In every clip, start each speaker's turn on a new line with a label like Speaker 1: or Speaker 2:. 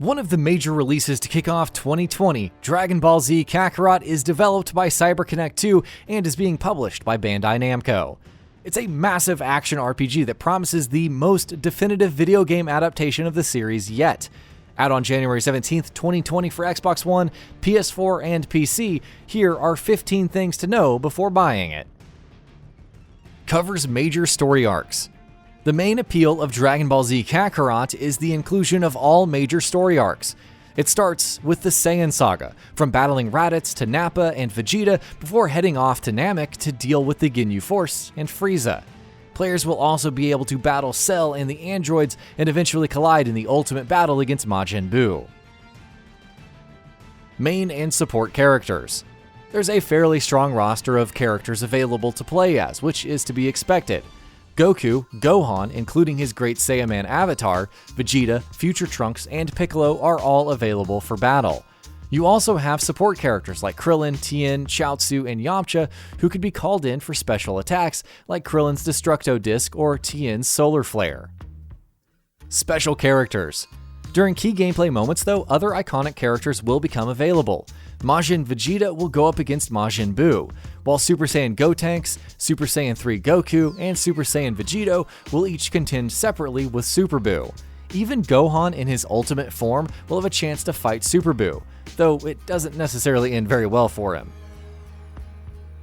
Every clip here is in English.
Speaker 1: One of the major releases to kick off 2020, Dragon Ball Z Kakarot, is developed by CyberConnect 2 and is being published by Bandai Namco. It's a massive action RPG that promises the most definitive video game adaptation of the series yet. Out on January 17th, 2020 for Xbox One, PS4, and PC, here are 15 things to know before buying it. Covers major story arcs. The main appeal of Dragon Ball Z Kakarot is the inclusion of all major story arcs. It starts with the Saiyan saga, from battling Raditz to Nappa and Vegeta before heading off to Namek to deal with the Ginyu Force and Frieza. Players will also be able to battle Cell and the androids and eventually collide in the ultimate battle against Majin Buu. Main and support characters. There's a fairly strong roster of characters available to play as, which is to be expected. Goku, Gohan, including his Great Saiyaman avatar, Vegeta, Future Trunks, and Piccolo are all available for battle. You also have support characters like Krillin, Tien, Chaozu, and Yamcha who could be called in for special attacks like Krillin's Destructo Disc or Tien's Solar Flare. Special characters. During key gameplay moments though, other iconic characters will become available. Majin Vegeta will go up against Majin Buu, while Super Saiyan Gotenks, Super Saiyan 3 Goku, and Super Saiyan Vegito will each contend separately with Super Buu. Even Gohan in his ultimate form will have a chance to fight Super Buu, though it doesn't necessarily end very well for him.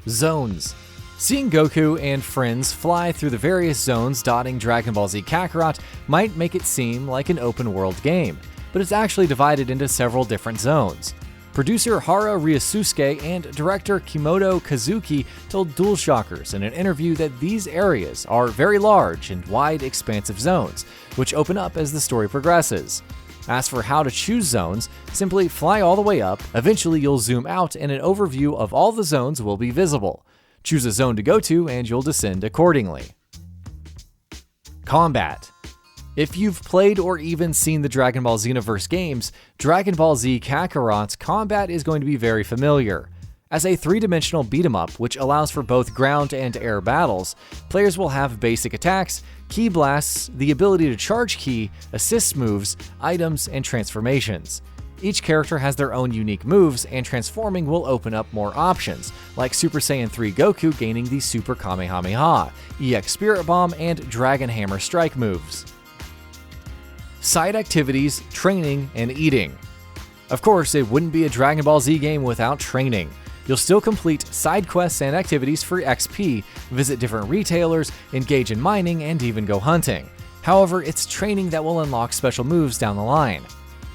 Speaker 1: Zones. Seeing Goku and friends fly through the various zones dotting Dragon Ball Z Kakarot might make it seem like an open-world game, but it's actually divided into several different zones. Producer Hara Ryusuke and director Kimoto Kazuki told DualShockers in an interview that these areas are very large and wide, expansive zones, which open up as the story progresses. As for how to choose zones, simply fly all the way up, eventually you'll zoom out and an overview of all the zones will be visible. Choose a zone to go to and you'll descend accordingly. Combat. If you've played or even seen the Dragon Ball Xenoverse games, Dragon Ball Z Kakarot's combat is going to be very familiar. As a three-dimensional beat-em-up which allows for both ground and air battles, players will have basic attacks, ki blasts, the ability to charge ki, assist moves, items, and transformations. Each character has their own unique moves, and transforming will open up more options, like Super Saiyan 3 Goku gaining the Super Kamehameha, EX Spirit Bomb, and Dragon Hammer Strike moves. Side activities, training, and eating. Of course, it wouldn't be a Dragon Ball Z game without training. You'll still complete side quests and activities for XP, visit different retailers, engage in mining, and even go hunting. However, it's training that will unlock special moves down the line.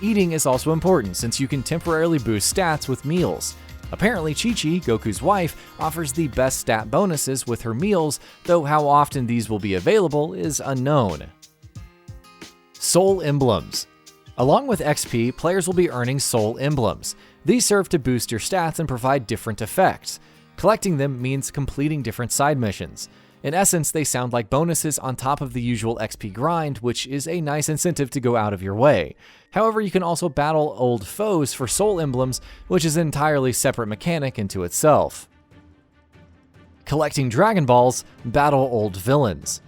Speaker 1: Eating is also important since you can temporarily boost stats with meals. Apparently, Chi-Chi, Goku's wife, offers the best stat bonuses with her meals, though how often these will be available is unknown. Soul Emblems. Along with XP, players will be earning Soul Emblems. These serve to boost your stats and provide different effects. Collecting them means completing different side missions. In essence, they sound like bonuses on top of the usual XP grind, which is a nice incentive to go out of your way. However, you can also battle old foes for Soul Emblems, which is an entirely separate mechanic into itself. Collecting Dragon Balls, battle old villains.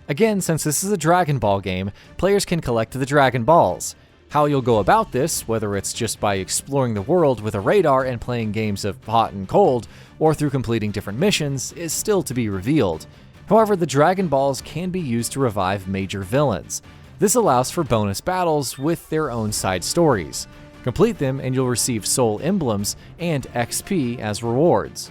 Speaker 1: Again, since this is a Dragon Ball game, players can collect the Dragon Balls. How you'll go about this, whether it's just by exploring the world with a radar and playing games of hot and cold, or through completing different missions, is still to be revealed. However, the Dragon Balls can be used to revive major villains. This allows for bonus battles with their own side stories. Complete them and you'll receive Soul Emblems and XP as rewards.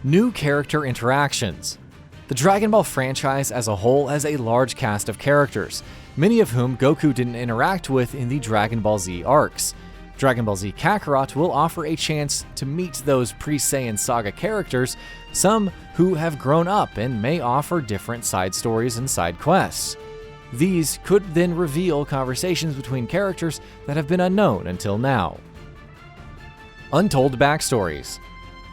Speaker 1: New character interactions. The Dragon Ball franchise as a whole has a large cast of characters, many of whom Goku didn't interact with in the Dragon Ball Z arcs. Dragon Ball Z Kakarot will offer a chance to meet those pre-Saiyan saga characters, some who have grown up and may offer different side stories and side quests. These could then reveal conversations between characters that have been unknown until now. Untold backstories.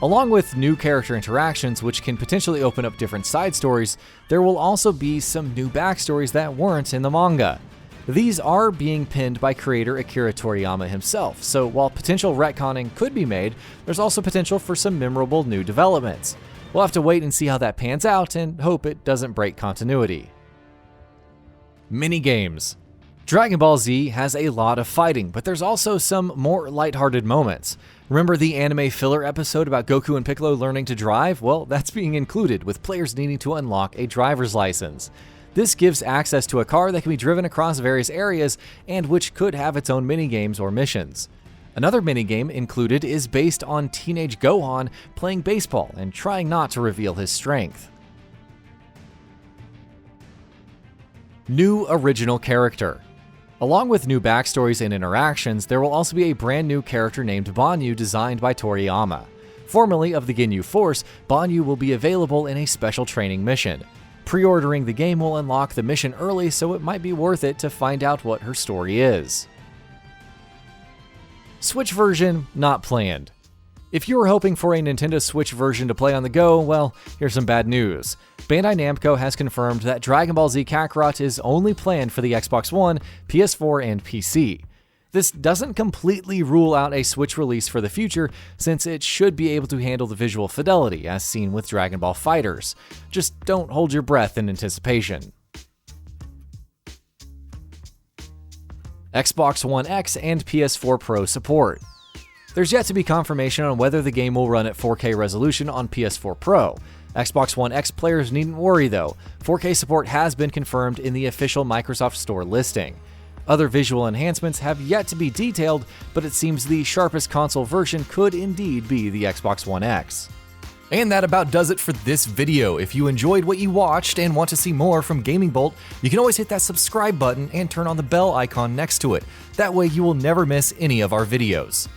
Speaker 1: Along with new character interactions, which can potentially open up different side stories, there will also be some new backstories that weren't in the manga. These are being penned by creator Akira Toriyama himself, so while potential retconning could be made, there's also potential for some memorable new developments. We'll have to wait and see how that pans out and hope it doesn't break continuity. Minigames. Dragon Ball Z has a lot of fighting, but there's also some more lighthearted moments. Remember the anime filler episode about Goku and Piccolo learning to drive? Well, that's being included, with players needing to unlock a driver's license. This gives access to a car that can be driven across various areas and which could have its own minigames or missions. Another minigame included is based on teenage Gohan playing baseball and trying not to reveal his strength. New original character. Along with new backstories and interactions, there will also be a brand new character named Banyu designed by Toriyama. Formerly of the Ginyu Force, Banyu will be available in a special training mission. Pre-ordering the game will unlock the mission early, so it might be worth it to find out what her story is. Switch version not planned. If you were hoping for a Nintendo Switch version to play on the go, well, here's some bad news. Bandai Namco has confirmed that Dragon Ball Z Kakarot is only planned for the Xbox One, PS4, and PC. This doesn't completely rule out a Switch release for the future, since it should be able to handle the visual fidelity as seen with Dragon Ball FighterZ. Just don't hold your breath in anticipation. Xbox One X and PS4 Pro support. There's yet to be confirmation on whether the game will run at 4K resolution on PS4 Pro. Xbox One X players needn't worry though, 4K support has been confirmed in the official Microsoft Store listing. Other visual enhancements have yet to be detailed, but it seems the sharpest console version could indeed be the Xbox One X. And that about does it for this video. If you enjoyed what you watched and want to see more from GamingBolt, you can always hit that subscribe button and turn on the bell icon next to it. That way you will never miss any of our videos.